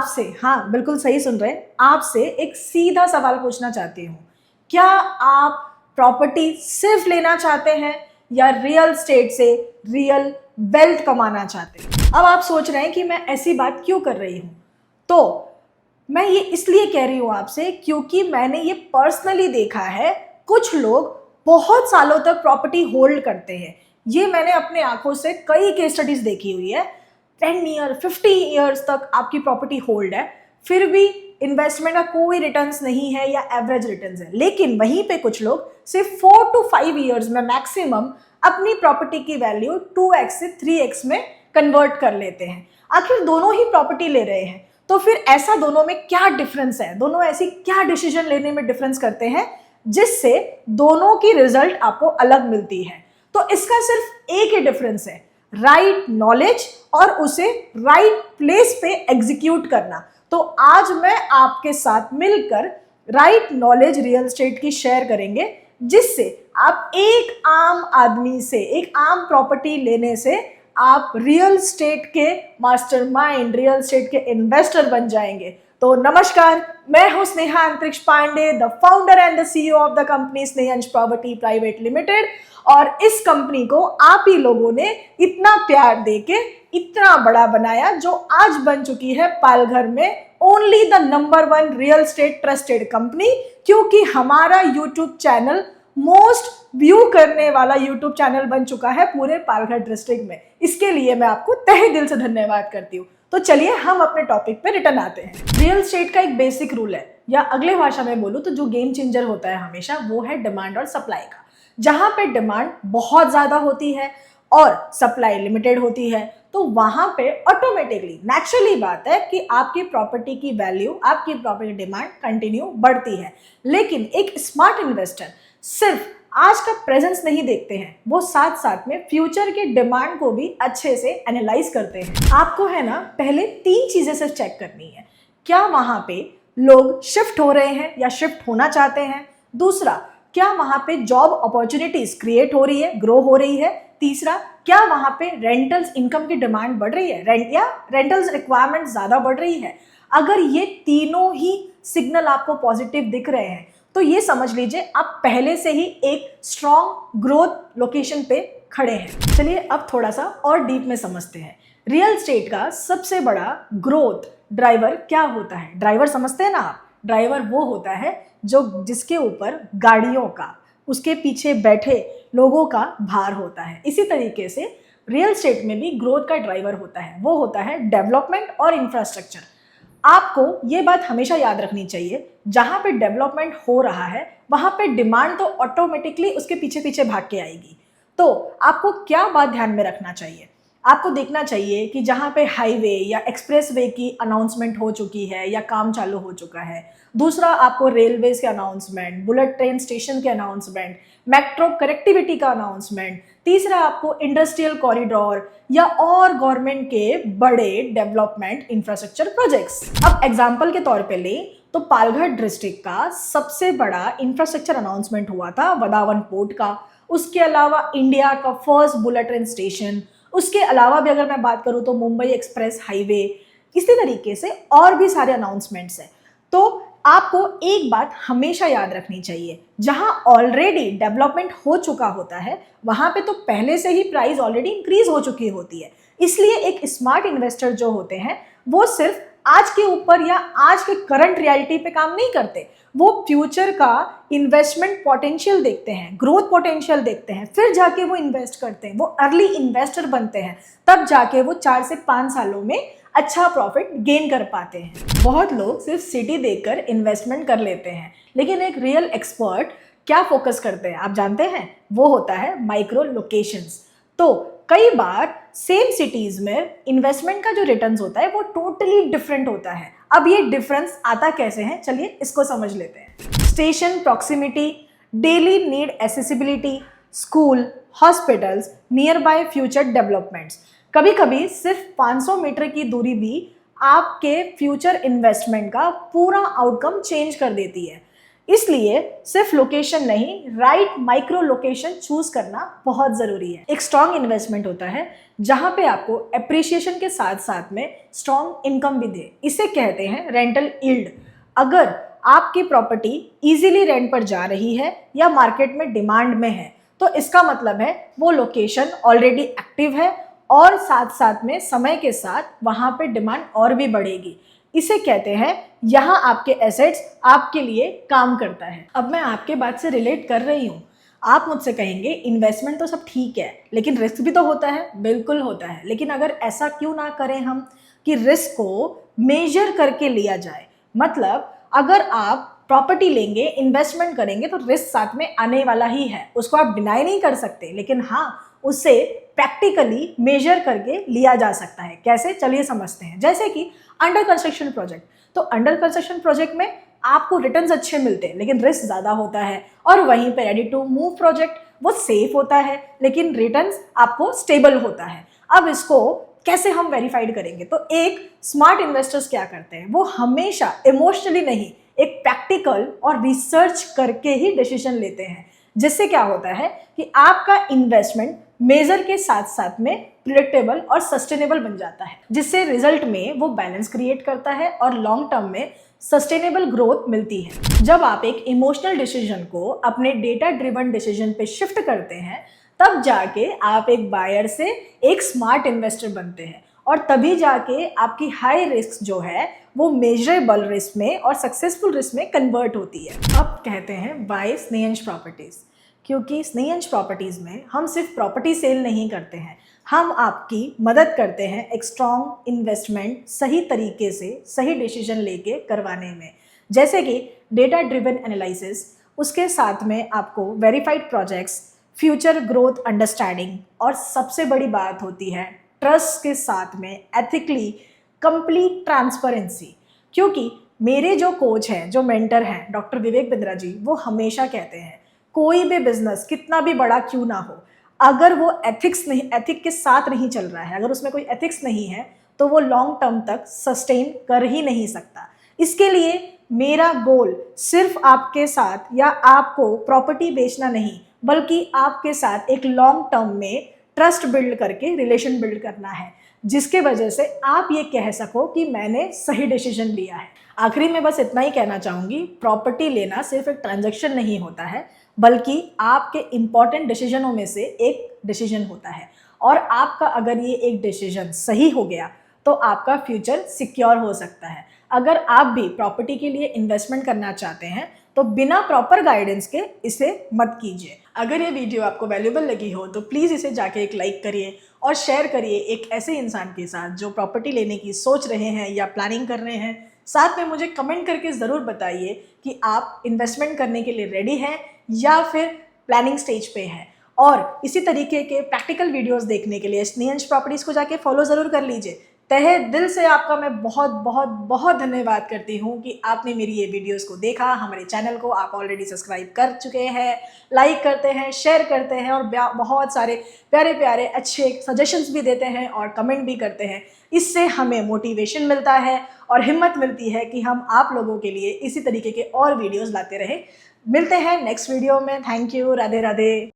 आपसे, हाँ बिल्कुल सही सुन रहे हैं, आपसे एक सीधा सवाल पूछना चाहती हूँ। क्या आप प्रॉपर्टी सिर्फ लेना चाहते हैं या रियल स्टेट से रियल वेल्थ कमाना चाहते हैं? अब आप सोच रहे हैं कि मैं ऐसी बात क्यों कर रही हूँ। तो मैं ये इसलिए कह रही हूँ आपसे क्योंकि मैंने ये पर्सनली देखा है, कुछ लोग बहुत सालों तक प्रॉपर्टी होल्ड करते हैं। ये मैंने अपने आंखों से कई केस स्टडीज देखी हुई है। 10 ईयर 50 ईयर्स तक आपकी प्रॉपर्टी होल्ड है, फिर भी इन्वेस्टमेंट का कोई रिटर्न्स नहीं है या एवरेज रिटर्न्स है। लेकिन वहीं पे कुछ लोग सिर्फ 4 to 5 ईयर्स में मैक्सिमम अपनी प्रॉपर्टी की वैल्यू 2x से 3x में कन्वर्ट कर लेते हैं। आखिर दोनों ही प्रॉपर्टी ले रहे हैं, तो फिर ऐसा दोनों में क्या डिफरेंस है? दोनों ऐसी क्या डिसीजन लेने में डिफरेंस करते हैं जिससे दोनों की रिजल्ट आपको अलग मिलती है? तो इसका सिर्फ एक ही डिफरेंस है, राइट नॉलेज और उसे राइट प्लेस पे एग्जीक्यूट करना। तो आज मैं आपके साथ मिलकर राइट नॉलेज रियल एस्टेट की शेयर करेंगे, जिससे आप एक आम आदमी से, एक आम प्रॉपर्टी लेने से आप रियल एस्टेट के मास्टरमाइंड, रियल एस्टेट के इन्वेस्टर बन जाएंगे। तो नमस्कार, मैं हूं Sneha Antariksh Pandey, the founder and the CEO of the company Snehansh property private limited. और इस कंपनी को आप ही लोगों ने इतना प्यार देके इतना बड़ा बनाया, जो आज बन चुकी है पालघर में only the number 1 real estate trusted company. क्योंकि हमारा यूट्यूब चैनल मोस्ट व्यू करने वाला यूट्यूब चैनल बन चुका है पूरे पालघर डिस्ट्रिक्ट में। इसके लिए मैं आपको तहे दिल से धन्यवाद करती हूँ। तो चलिए हम अपने टॉपिक पे रिटर्न आते हैं। रियल एस्टेट का एक बेसिक रूल है, या अगले भाषा में बोलूँ तो जो गेम चेंजर होता है हमेशा, वो है डिमांड और सप्लाई का। जहां पे डिमांड बहुत ज्यादा होती है और सप्लाई लिमिटेड होती है, तो वहां पे ऑटोमेटिकली नेचुरली बात है कि आपकी प्रॉपर्टी की वैल्यू, आपकी प्रॉपर्टी डिमांड कंटिन्यू बढ़ती है। लेकिन एक स्मार्ट इन्वेस्टर सिर्फ आज का प्रेजेंस नहीं देखते हैं, वो साथ साथ में फ्यूचर के डिमांड को भी अच्छे से एनालाइज करते हैं। आपको है ना, पहले 3 चीजें से चेक करनी है। क्या वहां पे लोग शिफ्ट हो रहे हैं या शिफ्ट होना चाहते हैं? दूसरा, क्या वहां पे जॉब अपॉर्चुनिटीज क्रिएट हो रही है, ग्रो हो रही है? तीसरा, क्या वहां पे रेंटल्स इनकम की डिमांड बढ़ रही है, रेंटल्स रिक्वायरमेंट ज्यादा बढ़ रही है? अगर ये तीनों ही सिग्नल आपको पॉजिटिव दिख रहे हैं, तो ये समझ लीजिए आप पहले से ही एक स्ट्रॉन्ग ग्रोथ लोकेशन पे खड़े हैं। चलिए अब थोड़ा सा और डीप में समझते हैं। रियल एस्टेट का सबसे बड़ा ग्रोथ ड्राइवर क्या होता है? ड्राइवर समझते हैं ना आप? ड्राइवर वो होता है जो जिसके ऊपर गाड़ियों का, उसके पीछे बैठे लोगों का भार होता है। इसी तरीके से रियल एस्टेट में भी ग्रोथ का ड्राइवर होता है, वो होता है डेवलपमेंट और इंफ्रास्ट्रक्चर। आपको ये बात हमेशा याद रखनी चाहिए, जहां पे डेवलपमेंट हो रहा है वहां पे डिमांड तो ऑटोमेटिकली उसके पीछे पीछे भाग के आएगी। तो आपको क्या बात ध्यान में रखना चाहिए? आपको देखना चाहिए कि जहां पे हाईवे या एक्सप्रेसवे की अनाउंसमेंट हो चुकी है या काम चालू हो चुका है। दूसरा, आपको रेलवेज के अनाउंसमेंट, बुलेट ट्रेन स्टेशन के अनाउंसमेंट, मेट्रो कनेक्टिविटी का अनाउंसमेंट। तीसरा, आपको इंडस्ट्रियल कॉरिडोर या और गवर्नमेंट के बड़े डेवलपमेंट इंफ्रास्ट्रक्चर प्रोजेक्ट्स। अब एग्जाम्पल के तौर पे ले तो पालघर डिस्ट्रिक्ट का सबसे बड़ा इंफ्रास्ट्रक्चर अनाउंसमेंट हुआ था वदावन पोर्ट का। उसके अलावा इंडिया का फर्स्ट बुलेट ट्रेन स्टेशन, उसके अलावा भी अगर मैं बात करूं तो मुंबई एक्सप्रेस हाईवे, इसी तरीके से और भी सारे अनाउंसमेंट्स हैं। तो आपको एक बात हमेशा याद रखनी चाहिए, जहां ऑलरेडी डेवलपमेंट हो चुका होता है वहां पे तो पहले से ही प्राइस ऑलरेडी इंक्रीज हो चुकी होती है। इसलिए एक स्मार्ट इन्वेस्टर जो होते हैं वो सिर्फ आज के ऊपर या आज के करंट रियलिटी पे काम नहीं करते, वो फ्यूचर का इन्वेस्टमेंट पोटेंशियल देखते हैं, ग्रोथ पोटेंशियल देखते हैं, फिर जाके वो इन्वेस्ट करते हैं। वो अर्ली इन्वेस्टर बनते हैं, तब जाके वो 4 से 5 सालों में अच्छा प्रॉफिट गेन कर पाते हैं। बहुत लोग सिर्फ सिटी देखकर इन्वेस्टमेंट कर लेते हैं, लेकिन एक रियल एक्सपर्ट क्या फोकस करते हैं आप जानते हैं? वो होता है माइक्रो लोकेशंस। तो कई बार सेम सिटीज में इन्वेस्टमेंट का जो रिटर्न्स होता है वो टोटली डिफरेंट होता है। अब ये डिफरेंस आता कैसे है, चलिए इसको समझ लेते हैं। Station proximity, daily need accessibility, school, hospitals, near by future developments. कभी कभी सिर्फ 500 मीटर की दूरी भी आपके फ्यूचर इन्वेस्टमेंट का पूरा आउटकम चेंज कर देती है। इसलिए सिर्फ लोकेशन नहीं, राइट माइक्रो लोकेशन चूज करना बहुत जरूरी है। एक स्ट्रॉन्ग इन्वेस्टमेंट होता है जहां पे आपको एप्रिसिएशन के साथ साथ में स्ट्रॉन्ग इनकम भी दे, इसे कहते हैं रेंटल यील्ड। अगर आपकी प्रॉपर्टी इजीली रेंट पर जा रही है या मार्केट में डिमांड में है तो इसका मतलब है वो लोकेशन ऑलरेडी एक्टिव है और साथ साथ में समय के साथ वहां पे डिमांड और भी बढ़ेगी। इसे कहते हैं यहाँ आपके एसेट्स आपके लिए काम करता है। अब मैं आपके बात से रिलेट कर रही हूँ। आप मुझसे कहेंगे इन्वेस्टमेंट तो सब ठीक है लेकिन रिस्क भी तो होता है। बिल्कुल होता है, लेकिन अगर ऐसा क्यों ना करें हम कि रिस्क को मेजर करके लिया जाए। मतलब अगर आप प्रॉपर्टी लेंगे, इन्वेस्टमेंट करेंगे तो रिस्क साथ में आने वाला ही है, उसको आप डिनाई नहीं कर सकते, लेकिन हाँ उसे प्रैक्टिकली मेजर करके लिया जा सकता है। कैसे, चलिए समझते हैं। जैसे कि अंडर कंस्ट्रक्शन प्रोजेक्ट, तो अंडर कंस्ट्रक्शन प्रोजेक्ट में आपको रिटर्न्स अच्छे मिलते हैं लेकिन रिस्क ज़्यादा होता है, और वहीं पे रेडी टू मूव प्रोजेक्ट वो सेफ होता है लेकिन रिटर्न्स आपको स्टेबल होता है। अब इसको कैसे हम वेरीफाइड करेंगे? तो एक स्मार्ट इन्वेस्टर्स क्या करते हैं, वो हमेशा इमोशनली नहीं, एक प्रैक्टिकल और रिसर्च करके ही डिसीजन लेते हैं। जिससे क्या होता है कि आपका इन्वेस्टमेंट मेजर के साथ साथ में प्रिडिक्टेबल और सस्टेनेबल बन जाता है, जिससे रिजल्ट में वो बैलेंस क्रिएट करता है और लॉन्ग टर्म में सस्टेनेबल ग्रोथ मिलती है। जब आप एक इमोशनल डिसीजन को अपने डेटा ड्रिवन डिसीजन पे शिफ्ट करते हैं तब जाके आप एक बायर से एक स्मार्ट इन्वेस्टर बनते हैं, और तभी जाके आपकी हाई रिस्क जो है वो मेजरेबल रिस्क में और सक्सेसफुल रिस्क में कन्वर्ट होती है। अब कहते हैं बाय स्नेहंज प्रॉपर्टीज, क्योंकि स्नेहंज प्रॉपर्टीज में हम सिर्फ प्रॉपर्टी सेल नहीं करते हैं, हम आपकी मदद करते हैं एक स्ट्रॉन्ग इन्वेस्टमेंट सही तरीके से सही डिसीजन लेके करवाने में। जैसे कि डेटा ड्रिवन एनालिसिस, उसके साथ में आपको verified projects, future growth understanding, और सबसे बड़ी बात होती है ट्रस्ट के साथ में एथिकली कंप्लीट ट्रांसपेरेंसी। क्योंकि मेरे जो कोच हैं, जो मेंटर हैं, डॉक्टर विवेक बिंद्रा जी, वो हमेशा कहते हैं कोई भी बिजनेस कितना भी बड़ा क्यों ना हो, अगर वो एथिक के साथ नहीं चल रहा है, अगर उसमें कोई एथिक्स नहीं है तो वो लॉन्ग टर्म तक सस्टेन कर ही नहीं सकता। इसके लिए मेरा गोल सिर्फ आपके साथ या आपको प्रॉपर्टी बेचना नहीं, बल्कि आपके साथ एक लॉन्ग टर्म में ट्रस्ट बिल्ड करके रिलेशन बिल्ड करना है, जिसके वजह से आप ये कह सको कि मैंने सही डिसीजन लिया है। आखिरी में बस इतना ही कहना चाहूँगी, प्रॉपर्टी लेना सिर्फ एक ट्रांजैक्शन नहीं होता है, बल्कि आपके इम्पॉर्टेंट डिसीजनों में से एक डिसीजन होता है, और आपका अगर ये एक डिसीजन सही हो गया तो आपका फ्यूचर सिक्योर हो सकता है। अगर आप भी प्रॉपर्टी के लिए इन्वेस्टमेंट करना चाहते हैं तो बिना प्रॉपर गाइडेंस के इसे मत कीजिए। अगर ये वीडियो आपको वैल्यूएबल लगी हो तो प्लीज़ इसे जाके एक लाइक करिए और शेयर करिए एक ऐसे इंसान के साथ जो प्रॉपर्टी लेने की सोच रहे हैं या प्लानिंग कर रहे हैं। साथ में मुझे कमेंट करके ज़रूर बताइए कि आप इन्वेस्टमेंट करने के लिए रेडी हैं या फिर प्लानिंग स्टेज पे हैं। और इसी तरीके के प्रैक्टिकल वीडियोस देखने के लिए स्नेहंज प्रॉपर्टीज़ को जाके फॉलो ज़रूर कर लीजिए। तहे दिल से आपका मैं बहुत बहुत बहुत धन्यवाद करती हूँ कि आपने मेरी ये वीडियोस को देखा। हमारे चैनल को आप ऑलरेडी सब्सक्राइब कर चुके हैं, लाइक करते हैं, शेयर करते हैं और बहुत सारे प्यारे प्यारे अच्छे सजेशंस भी देते हैं और कमेंट भी करते हैं। इससे हमें मोटिवेशन मिलता है और हिम्मत मिलती है कि हम आप लोगों के लिए इसी तरीके के और वीडियोज़ लाते रहें। मिलते हैं नेक्स्ट वीडियो में। Thank you. राधे राधे।